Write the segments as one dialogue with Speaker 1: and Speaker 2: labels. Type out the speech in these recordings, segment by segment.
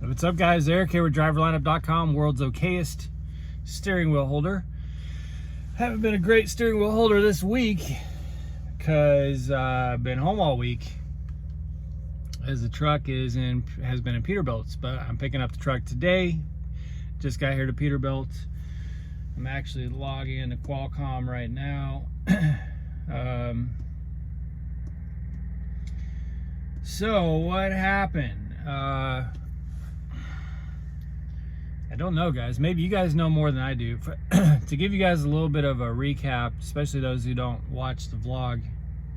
Speaker 1: What's up, guys? Eric here with driverlineup.com, world's okayest steering wheel holder. Haven't been a great steering wheel holder this week because I've been home all week as the truck has been in Peterbilt's, but I'm picking up the truck today. Just got here to Peterbilt. I'm actually logging into Qualcomm right now. So what happened? I don't know, guys. Maybe you guys know more than I do. To give you guys a little bit of a recap, especially those who don't watch the vlog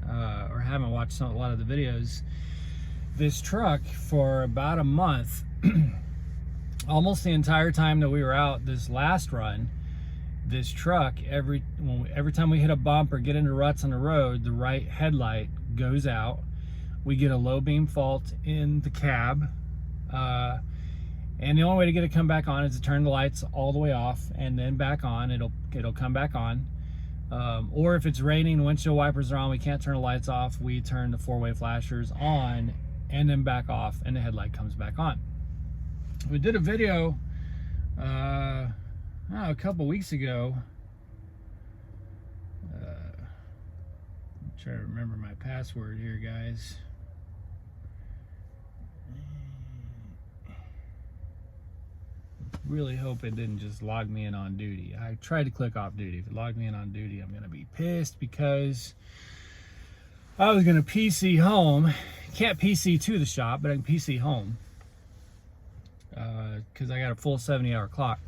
Speaker 1: or haven't watched a lot of the videos, this truck for about a month, almost the entire time that we were out this last run, this truck, every time we hit a bump or get into ruts on the road, the right headlight goes out. We get a low beam fault in the cab. And the only way to get it come back on is to turn the lights all the way off and then back on. It'll come back on. Or if it's raining, windshield wipers are on, we can't turn the lights off, we turn the four-way flashers on and then back off, and the headlight comes back on. We did a video a couple weeks ago. I'm trying to remember my password here, guys. Really hope it didn't just log me in on duty. I tried to click off duty. If it logged me in on duty, I'm gonna be pissed because I was gonna PC home. Can't PC to the shop, but I can PC home because I got a full 70-hour clock.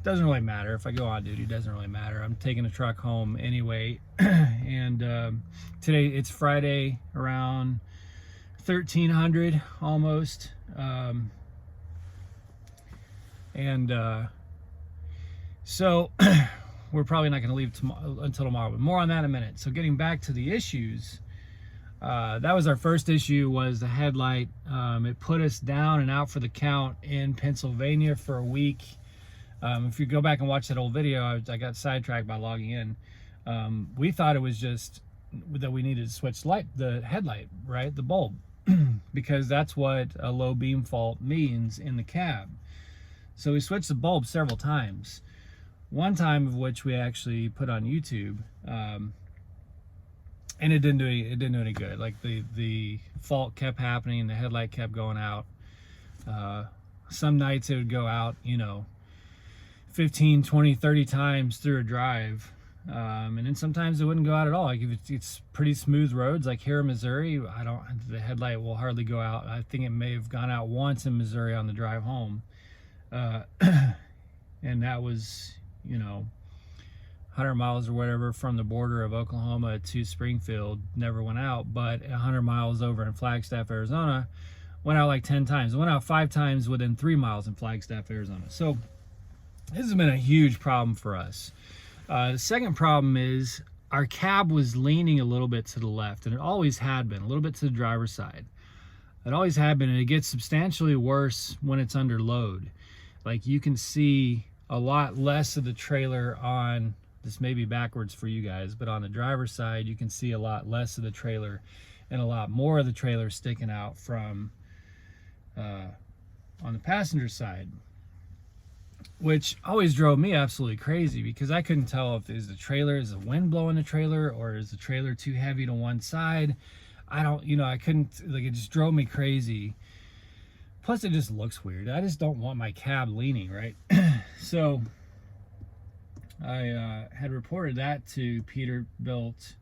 Speaker 1: Doesn't really matter if I go on duty. Doesn't really matter. I'm taking the truck home anyway. And today it's Friday around 1300 almost. So we're probably not going to leave until tomorrow, but more on that in a minute. So getting back to the issues, that was our first issue, was the headlight. It put us down and out for the count in Pennsylvania for a week. If you go back and watch that old video, I got sidetracked by logging in. We thought it was just that we needed to switch the headlight, right? The bulb, because that's what a low beam fault means in the cab. So we switched the bulb several times. One time of which we actually put on YouTube, and it didn't do any good. Like the fault kept happening, the headlight kept going out. Some nights it would go out, 15, 20, 30 times through a drive. And then sometimes it wouldn't go out at all. Like if it's pretty smooth roads, like here in Missouri, the headlight will hardly go out. I think it may have gone out once in Missouri on the drive home. And that was, 100 miles or whatever from the border of Oklahoma to Springfield, never went out. But 100 miles over in Flagstaff, Arizona, went out like 10 times. It went out 5 times within 3 miles in Flagstaff, Arizona. So this has been a huge problem for us. The second problem is our cab was leaning a little bit to the left, and it always had been, a little bit to the driver's side. It always had been, and it gets substantially worse when it's under load. Like you can see a lot less of the trailer on, this may be backwards for you guys, but on the driver's side, you can see a lot less of the trailer and a lot more of the trailer sticking out from on the passenger side, which always drove me absolutely crazy because I couldn't tell if is the wind blowing the trailer or is the trailer too heavy to one side. I couldn't, like, it just drove me crazy. Plus, it just looks weird. I just don't want my cab leaning, right? So I had reported that to Peterbilt,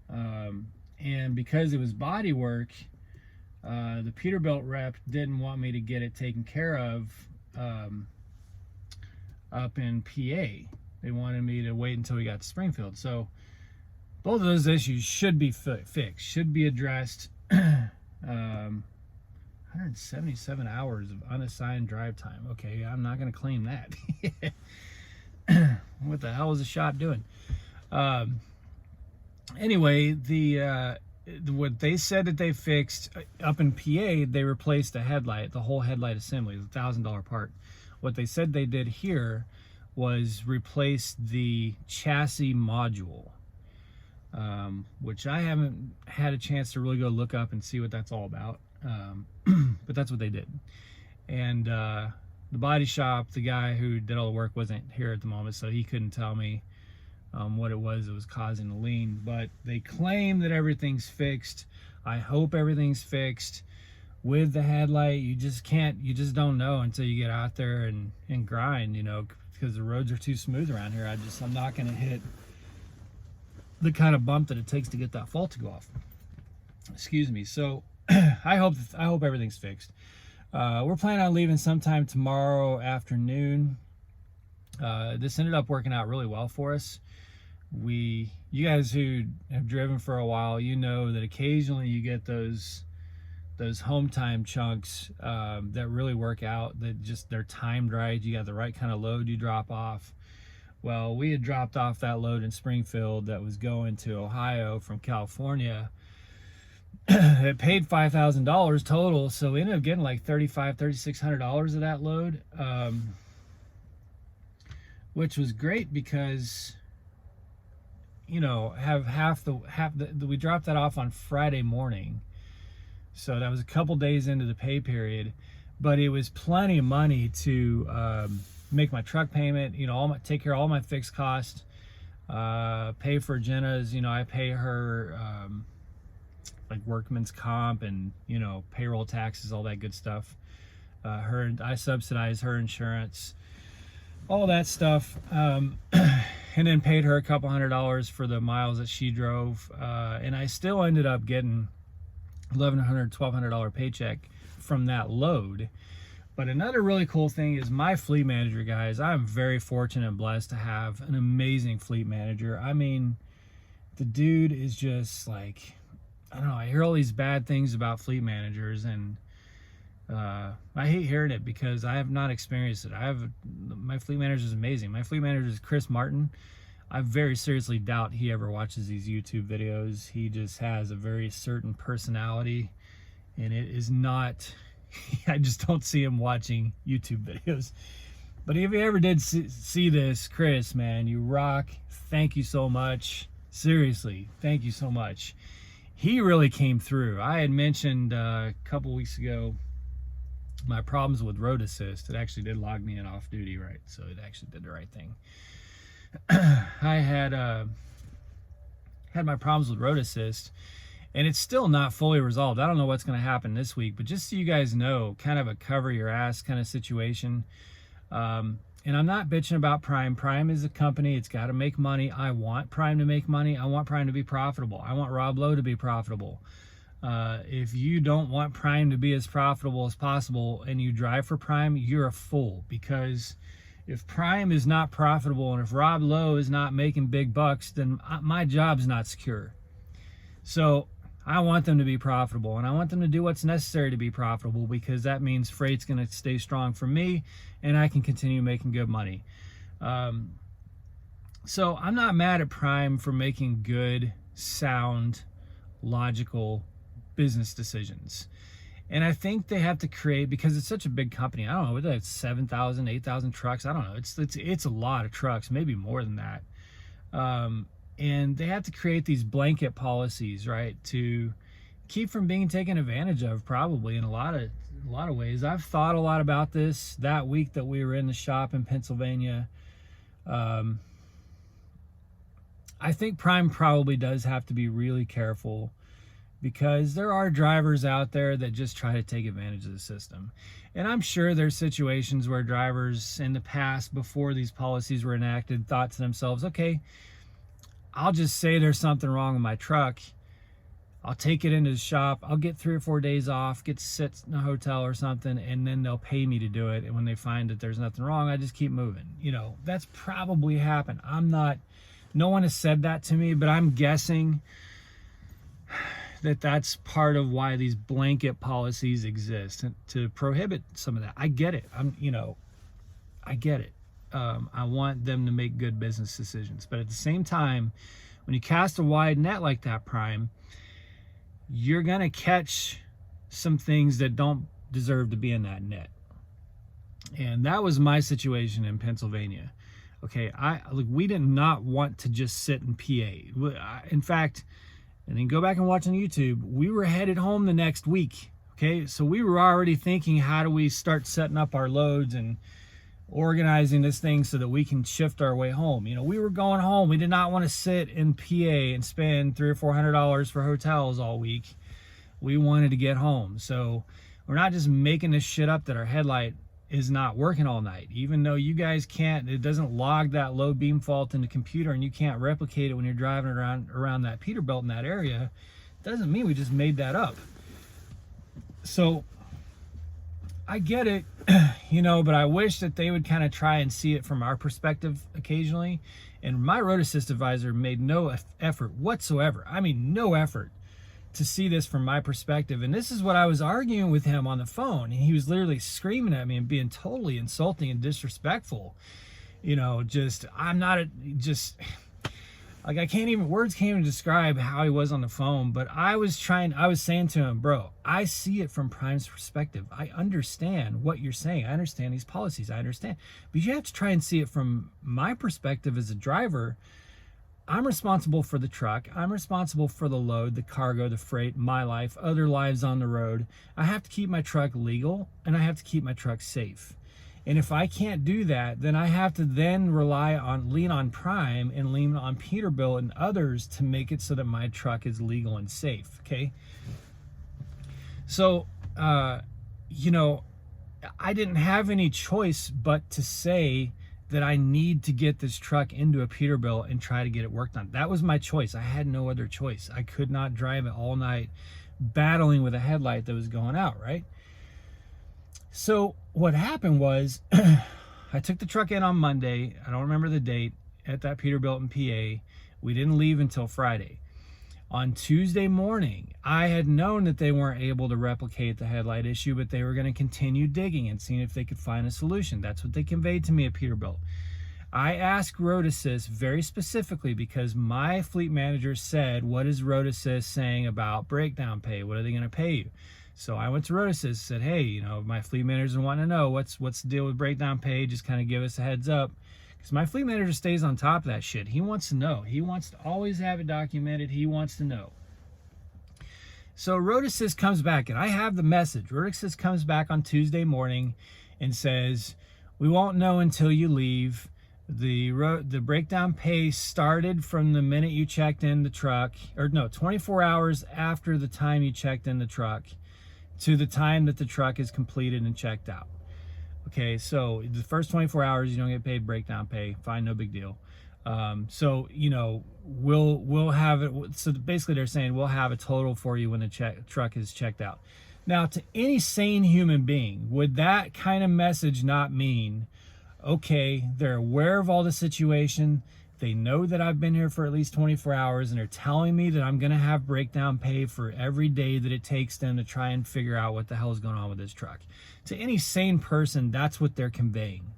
Speaker 1: and because it was body work, the Peterbilt rep didn't want me to get it taken care of up in PA. They wanted me to wait until we got to Springfield. So both of those issues should be fixed, should be addressed. 177 hours of unassigned drive time. Okay, I'm not going to claim that. What the hell is the shop doing? Anyway, what they said that they fixed up in PA, they replaced the headlight, the whole headlight assembly, the $1,000 part. What they said they did here was replace the chassis module, which I haven't had a chance to really go look up and see what that's all about. But that's what they did. And the body shop, the guy who did all the work wasn't here at the moment, so he couldn't tell me what it was that was causing the lean. But they claim that everything's fixed. I hope everything's fixed. With the headlight, you just don't know until you get out there and grind, you know, because the roads are too smooth around here. I'm not going to hit the kind of bump that it takes to get that fault to go off. Excuse me. So I hope everything's fixed. We're planning on leaving sometime tomorrow afternoon. This ended up working out really well for us. You guys who have driven for a while, you know that occasionally you get those home time chunks that really work out, that just they're timed right. You got the right kind of load you drop off. Well, we had dropped off that load in Springfield that was going to Ohio from California. It paid $5,000 total, so we ended up getting like $3,600 of that load, which was great because, you know, we dropped that off on Friday morning. So that was a couple days into the pay period, but it was plenty of money to make my truck payment, you know, take care of all my fixed costs, pay for Jenna's, you know, I pay her like workman's comp and, you know, payroll taxes, all that good stuff. I subsidize her insurance, all that stuff, and then paid her a couple $100 for the miles that she drove, and I still ended up getting $1,100, $1,200 paycheck from that load. But another really cool thing is my fleet manager, guys. I'm very fortunate and blessed to have an amazing fleet manager. I mean, the dude is just like, I don't know, I hear all these bad things about fleet managers, and I hate hearing it because I have not experienced it. My fleet manager is amazing. My fleet manager is Chris Martin. I very seriously doubt he ever watches these YouTube videos. He just has a very certain personality, and it is not, I just don't see him watching YouTube videos. But if you ever did see this, Chris, man, you rock. Thank you so much. Seriously, thank you so much. He really came through. I had mentioned a couple weeks ago my problems with road assist. It actually did log me in off duty, right? So it actually did the right thing. I had my problems with road assist, and it's still not fully resolved. I don't know what's going to happen this week, but just so you guys know, kind of a cover your ass kind of situation. And I'm not bitching about Prime. Prime is a company. It's got to make money. I want Prime to make money. I want Prime to be profitable. I want Rob Lowe to be profitable. If you don't want Prime to be as profitable as possible and you drive for Prime, you're a fool, because if Prime is not profitable and if Rob Lowe is not making big bucks, then my job's not secure. So I want them to be profitable, and I want them to do what's necessary to be profitable, because that means freight's going to stay strong for me and I can continue making good money. So I'm not mad at Prime for making good, sound, logical business decisions. And I think they have to create, because it's such a big company, I don't know, whether it's 7,000, 8,000 trucks, I don't know. It's a lot of trucks, maybe more than that. And they have to create these blanket policies, right, to keep from being taken advantage of, probably in a lot of ways. I've thought a lot about this that week that we were in the shop in Pennsylvania. I think Prime probably does have to be really careful, because there are drivers out there that just try to take advantage of the system. And I'm sure there's situations where drivers in the past, before these policies were enacted, thought to themselves, okay, I'll just say there's something wrong with my truck. I'll take it into the shop. I'll get 3 or 4 days off, get to sit in a hotel or something, and then they'll pay me to do it. And when they find that there's nothing wrong, I just keep moving. You know, that's probably happened. No one has said that to me, but I'm guessing that's part of why these blanket policies exist, to prohibit some of that. I get it. I get it. I want them to make good business decisions, but at the same time, when you cast a wide net like that, Prime, you're gonna catch some things that don't deserve to be in that net. And that was my situation in Pennsylvania. Okay, we did not want to just sit in PA. In fact, and then go back and watch on YouTube, we were headed home the next week. Okay, so we were already thinking, how do we start setting up our loads and organizing this thing so that we can shift our way home? You know, we were going home. We did not want to sit in PA and spend $300 or $400 for hotels all week. We wanted to get home. So we're not just making this shit up that our headlight is not working all night, even though you guys can't, it doesn't log that low beam fault in the computer and you can't replicate it when you're driving around that Peterbilt in that area. Doesn't mean we just made that up. So I get it, you know, but I wish that they would kind of try and see it from our perspective occasionally. And my road assist advisor made no effort whatsoever. I mean, no effort to see this from my perspective. And this is what I was arguing with him on the phone. And he was literally screaming at me and being totally insulting and disrespectful. You know, just, I'm not like, I can't even, words can't even describe how he was on the phone. But I was saying to him, bro, I see it from Prime's perspective. I understand what you're saying. I understand these policies. I understand. But you have to try and see it from my perspective as a driver. I'm responsible for the truck. I'm responsible for the load, the cargo, the freight, my life, other lives on the road. I have to keep my truck legal and I have to keep my truck safe. And if I can't do that, then I have to then lean on Prime and lean on Peterbilt and others to make it so that my truck is legal and safe, okay? So, you know, I didn't have any choice but to say that I need to get this truck into a Peterbilt and try to get it worked on. That was my choice. I had no other choice. I could not drive it all night battling with a headlight that was going out, right? So what happened was I took the truck in on Monday. I don't remember the date, at that Peterbilt in PA. We didn't leave until Friday. On Tuesday morning, I had known that they weren't able to replicate the headlight issue, but they were going to continue digging and seeing if they could find a solution. That's what they conveyed to me at Peterbilt. I asked Road Assist very specifically because my fleet manager said, what is Road Assist saying about breakdown pay? What are they going to pay you? So I went to Road Assist and said, hey, you know, my fleet manager's wanting to know what's the deal with breakdown pay. Just kind of give us a heads up. Because my fleet manager stays on top of that shit. He wants to know. He wants to always have it documented. He wants to know. So Road Assist comes back, and I have the message. Road Assist comes back on Tuesday morning and says, we won't know until you leave. The breakdown pay started from the minute you checked in the truck, or no, 24 hours after the time you checked in the truck to the time that the truck is completed and checked out. Okay, so the first 24 hours you don't get paid breakdown pay. Fine, no big deal. So, you know, we'll have it. So basically they're saying we'll have a total for you when the truck is checked out. Now, to any sane human being, would that kind of message not mean, okay, they're aware of all the situation, they know that I've been here for at least 24 hours, and they're telling me that I'm going to have breakdown pay for every day that it takes them to try and figure out what the hell is going on with this truck? To any sane person, that's what they're conveying.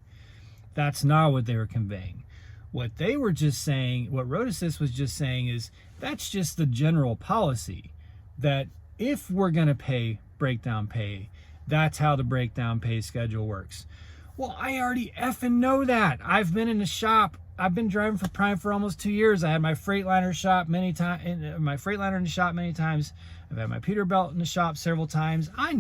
Speaker 1: That's not what they were conveying. What they were just saying, what Road Assist was just saying is, that's just the general policy, that if we're going to pay breakdown pay, that's how the breakdown pay schedule works. Well, I already effing know that. I've been in the shop. I've been driving for Prime for almost 2 years. I had my Freightliner shop many times. My Freightliner in the shop many times. I've had my Peterbilt in the shop several times. I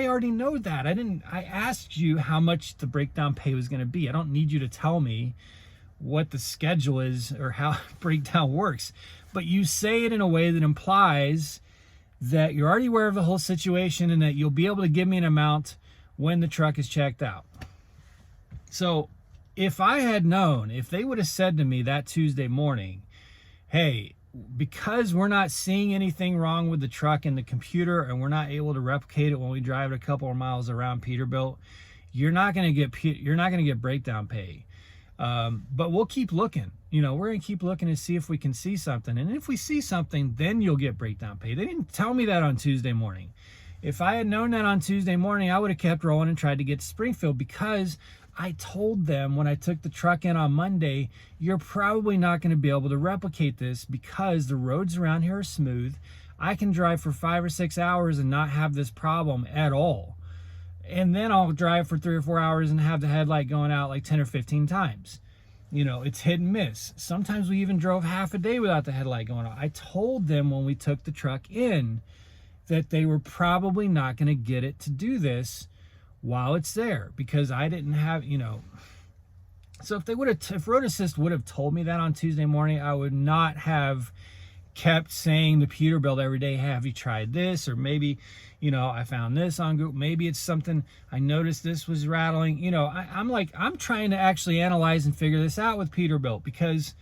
Speaker 1: already know that. I asked you how much the breakdown pay was going to be. I don't need you to tell me what the schedule is or how breakdown works. But you say it in a way that implies that you're already aware of the whole situation and that you'll be able to give me an amount when the truck is checked out. So if I had known, if they would have said to me that Tuesday morning, hey, because we're not seeing anything wrong with the truck and the computer and we're not able to replicate it when we drive it a couple of miles around Peterbilt, you're not going to get breakdown pay. But we'll keep looking. You know, we're going to keep looking to see if we can see something. And if we see something, then you'll get breakdown pay. They didn't tell me that on Tuesday morning. If I had known that on Tuesday morning, I would have kept rolling and tried to get to Springfield, because I told them when I took the truck in on Monday, you're probably not going to be able to replicate this because the roads around here are smooth. I can drive for 5 or 6 hours and not have this problem at all. And then I'll drive for 3 or 4 hours and have the headlight going out like 10 or 15 times. You know, it's hit and miss. Sometimes we even drove half a day without the headlight going on. I told them when we took the truck in, that they were probably not going to get it to do this while it's there, because I didn't have, so if Road Assist would have told me that on Tuesday morning, I would not have kept saying to Peterbilt every day, have you tried this? Or maybe, I found this on Google. Maybe it's something, I noticed this was rattling. I'm trying to actually analyze and figure this out with Peterbilt, because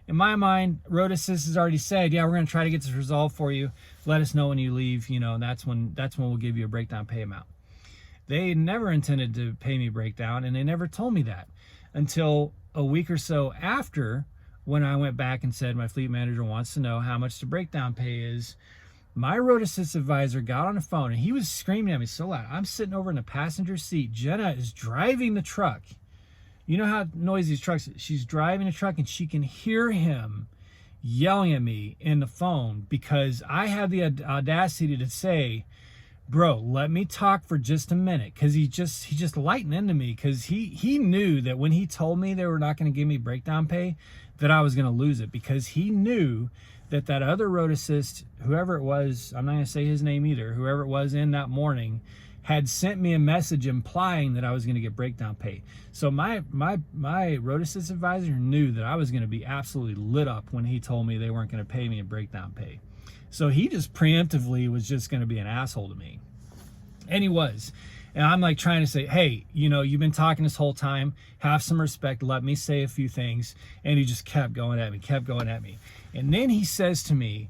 Speaker 1: in my mind, Road Assist has already said, yeah, we're going to try to get this resolved for you. Let us know when you leave, and that's when we'll give you a breakdown pay amount. They never intended to pay me breakdown, and they never told me that until a week or so after, when I went back and said my fleet manager wants to know how much the breakdown pay is. My Road Assist advisor got on the phone, and he was screaming at me so loud. I'm sitting over in the passenger seat. Jenna is driving the truck. You know how noisy these trucks is. She's driving the truck, and she can hear him yelling at me in the phone, because I had the audacity to say, bro, let me talk for just a minute, because he just lightened into me, because he knew that when he told me they were not going to give me breakdown pay, that I was going to lose it, because he knew that other Road Assist, whoever it was, I'm not going to say his name either, whoever it was in that morning, had sent me a message implying that I was going to get breakdown pay. So my Road Assist advisor knew that I was going to be absolutely lit up when he told me they weren't going to pay me a breakdown pay. So he just preemptively was just going to be an asshole to me. And he was. And I'm like trying to say, hey, you've been talking this whole time. Have some respect. Let me say a few things. And he just kept going at me. And then he says to me,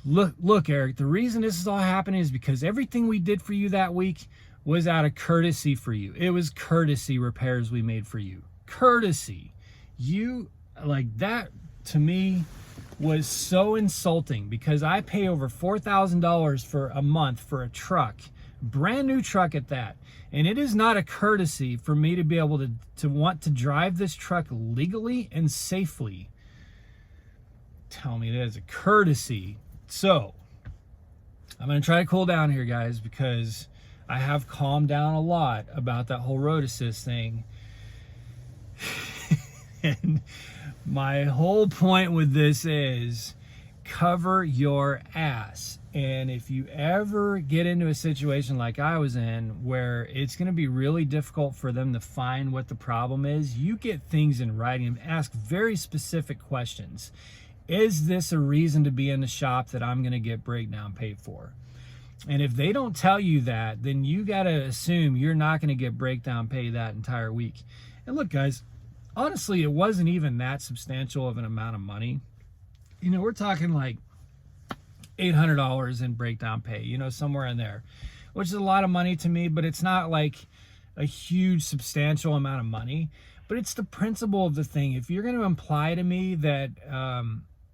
Speaker 1: look, Eric, the reason this is all happening is because everything we did for you that week was out of courtesy for you. It was courtesy repairs we made for you. Courtesy. That to me was so insulting, because I pay over $4,000 for a month for a truck, brand new truck at that. And it is not a courtesy for me to be able to want to drive this truck legally and safely. Tell me it is a courtesy. So I'm going to try to cool down here, guys, because I have calmed down a lot about that whole Road Assist thing. And my whole point with this is cover your ass. And if you ever get into a situation like I was in, where it's going to be really difficult for them to find what the problem is, you get things in writing and ask very specific questions. Is this a reason to be in the shop that I'm going to get breakdown paid for? And if they don't tell you that, then you got to assume you're not going to get breakdown pay that entire week. And look, guys, honestly, it wasn't even that substantial of an amount of money. We're talking like $800 in breakdown pay, somewhere in there, which is a lot of money to me, but it's not like a huge substantial amount of money. But it's the principle of the thing. If you're going to imply to me that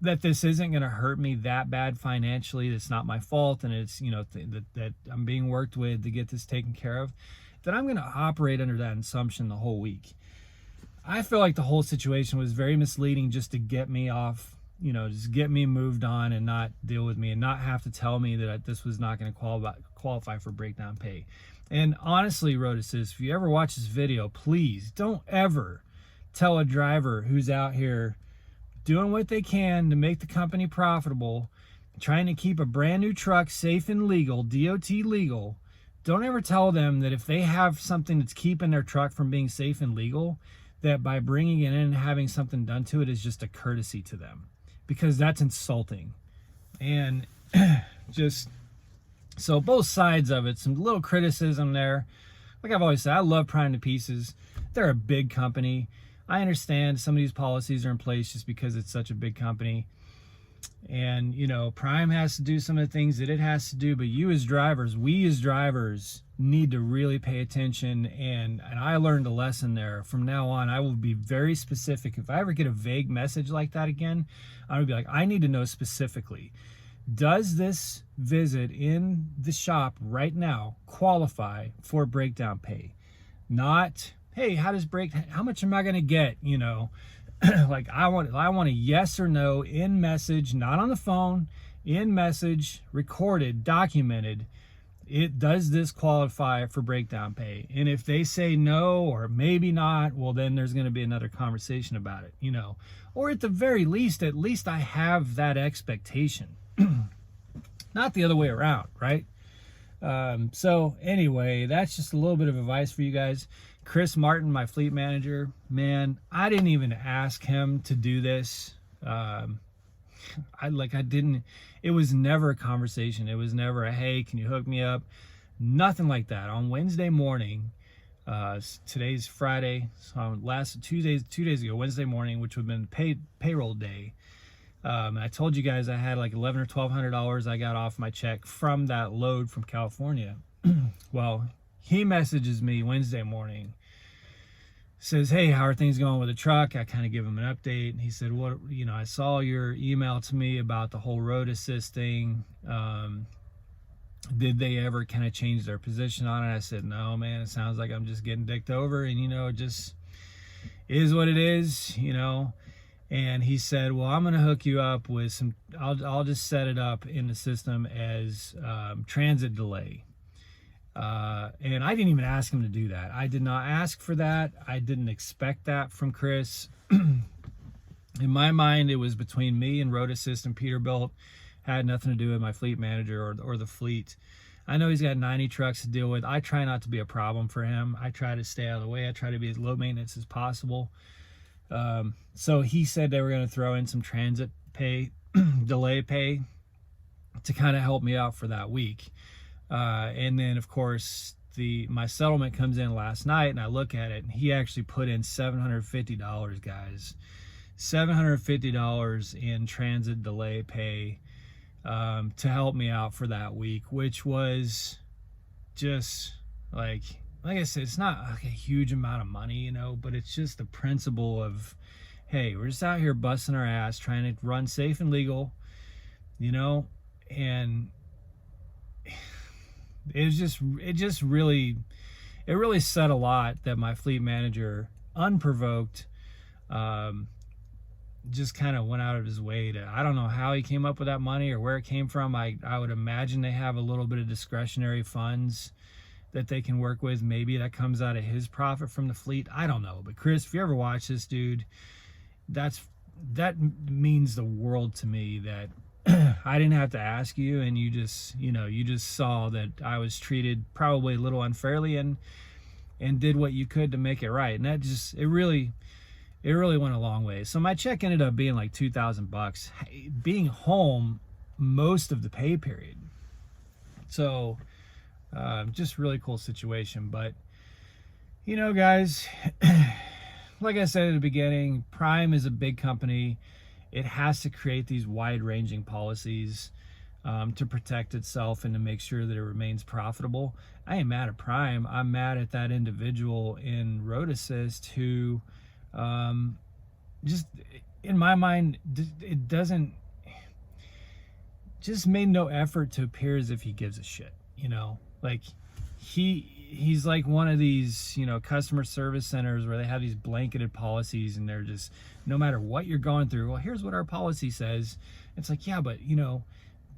Speaker 1: that this isn't going to hurt me that bad financially, that's not my fault, and it's that I'm being worked with to get this taken care of, then I'm going to operate under that assumption the whole week. I feel like the whole situation was very misleading, just to get me off, just get me moved on and not deal with me and not have to tell me that this was not going to qualify for breakdown pay. And honestly, Road Assist, if you ever watch this video, please don't ever tell a driver who's out here doing what they can to make the company profitable, trying to keep a brand new truck safe and legal, DOT legal. Don't ever tell them that if they have something that's keeping their truck from being safe and legal, that by bringing it in and having something done to it is just a courtesy to them, because that's insulting. And so both sides of it, some little criticism there. Like I've always said, I love Prime to pieces. They're a big company. I understand some of these policies are in place just because it's such a big company. And, Prime has to do some of the things that it has to do, but we as drivers need to really pay attention. And I learned a lesson there. From now on, I will be very specific. If I ever get a vague message like that again, I would be like, I need to know specifically, does this visit in the shop right now qualify for breakdown pay? Not, hey, how much am I going to get? Like I want a yes or no in message, not on the phone, in message, recorded, documented. Does this qualify for breakdown pay? And if they say no or maybe not, well, then there's going to be another conversation about it, Or at the very least, I have that expectation. not the other way around, right? So anyway, that's just a little bit of advice for you guys. Chris Martin, my fleet manager, man, I didn't even ask him to do this. It was never a conversation. It was never a, hey, can you hook me up? Nothing like that. On Wednesday morning, today's Friday, so last 2 days ago, Wednesday morning, which would have been payroll day. I told you guys I had like $1,100 or $1,200 I got off my check from that load from California. Well, he messages me Wednesday morning, says, hey, how are things going with the truck? I kind of give him an update. He said, what, I saw your email to me about the whole road assist thing. Did they ever kind of change their position on it? I said, no, man, it sounds like I'm just getting dicked over, and it just is what it is, And he said, well, I'm going to hook you up with some, I'll just set it up in the system as transit delay. And I didn't even ask him to do that. I did not ask for that. I didn't expect that from Chris. In my mind, it was between me and Road Assist and Peterbilt. Had nothing to do with my fleet manager or the fleet. I know he's got 90 trucks to deal with. I try not to be a problem for him. I try to stay out of the way. I try to be as low maintenance as possible. So he said they were going to throw in some transit pay, delay pay, to kind of help me out for that week. And then, of course, my settlement comes in last night, and I look at it, and he actually put in $750, guys. $750 in transit delay pay to help me out for that week, which was just like I said, it's not like a huge amount of money, but it's just the principle of, hey, we're just out here busting our ass trying to run safe and legal, and it really said a lot that my fleet manager, unprovoked, just kind of went out of his way to, I don't know how he came up with that money or where it came from. I would imagine they have a little bit of discretionary funds that they can work with. Maybe that comes out of his profit from the fleet. I don't know. But Chris, if you ever watch this, dude, that means the world to me that I didn't have to ask you, and you just saw that I was treated probably a little unfairly and did what you could to make it right. And that just, it really went a long way. So my check ended up being like $2,000, being home most of the pay period. So just really cool situation. But guys, like I said at the beginning, Prime is a big company. It has to create these wide-ranging policies to protect itself and to make sure that it remains profitable. I ain't mad at Prime. I'm mad at that individual in Road Assist who just, in my mind, it doesn't, just made no effort to appear as if he gives a shit, like he's like one of these, customer service centers where they have these blanketed policies, and they're just, no matter what you're going through, well, here's what our policy says. It's like, yeah, but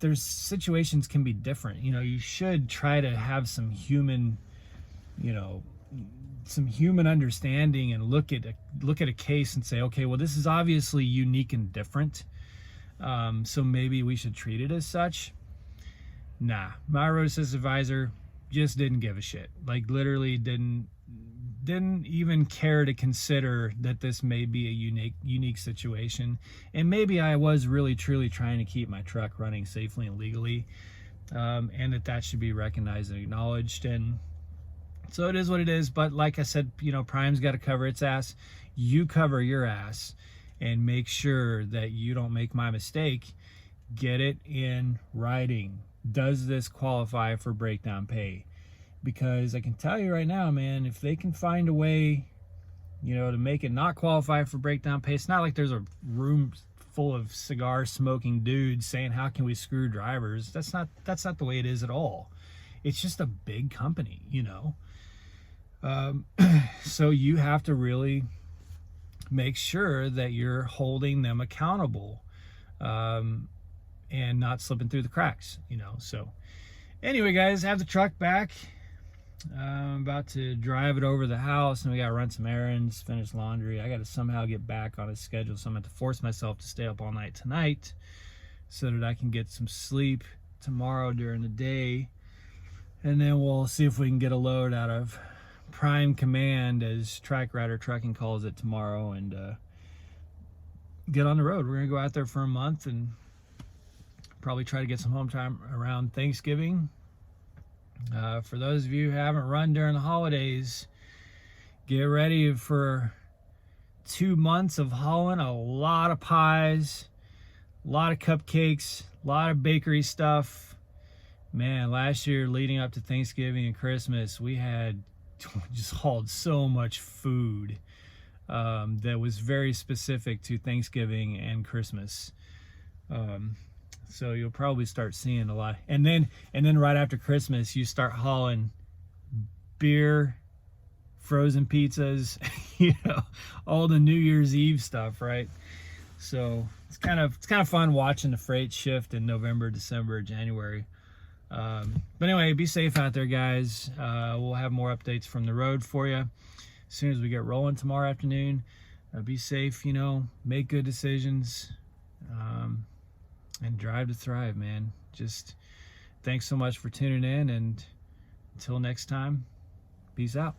Speaker 1: there's situations can be different. You should try to have some human, some human understanding, and look at a case and say, okay, well, this is obviously unique and different, so maybe we should treat it as such. Nah, my Road Assist advisor just didn't give a shit. Like, literally didn't even care to consider that this may be a unique situation, and maybe I was really truly trying to keep my truck running safely and legally, and that should be recognized and acknowledged. And so it is what it is. But like I said, Prime's got to cover its ass. You cover your ass and make sure that you don't make my mistake. Get it in writing. Does this qualify for breakdown pay? Because I can tell you right now, man, if they can find a way, to make it not qualify for breakdown pay, it's not like there's a room full of cigar smoking dudes saying, how can we screw drivers? That's not the way it is at all. It's just a big company, so you have to really make sure that you're holding them accountable, and not slipping through the cracks, So anyway, guys, I have the truck back. I'm about to drive it over to the house, and we got to run some errands, finish laundry. I got to somehow get back on a schedule, so I'm going to force myself to stay up all night tonight so that I can get some sleep tomorrow during the day, and then we'll see if we can get a load out of Prime Command, as Track Rider Trucking calls it, tomorrow, and get on the road. We're gonna go out there for a month and probably try to get some home time around Thanksgiving. For those of you who haven't run during the holidays, get ready for 2 months of hauling. A lot of pies, a lot of cupcakes, a lot of bakery stuff. Man, last year leading up to Thanksgiving and Christmas, we had just hauled so much food that was very specific to Thanksgiving and Christmas. So you'll probably start seeing a lot. And then right after Christmas, you start hauling beer, frozen pizzas, you know, all the New Year's Eve stuff, right? So it's kind of fun watching the freight shift in November, December, January. But anyway, be safe out there, guys. We'll have more updates from the road for you as soon as we get rolling tomorrow afternoon. Be safe, you know, make good decisions, and drive to thrive, man. Just thanks so much for tuning in, and until next time, peace out.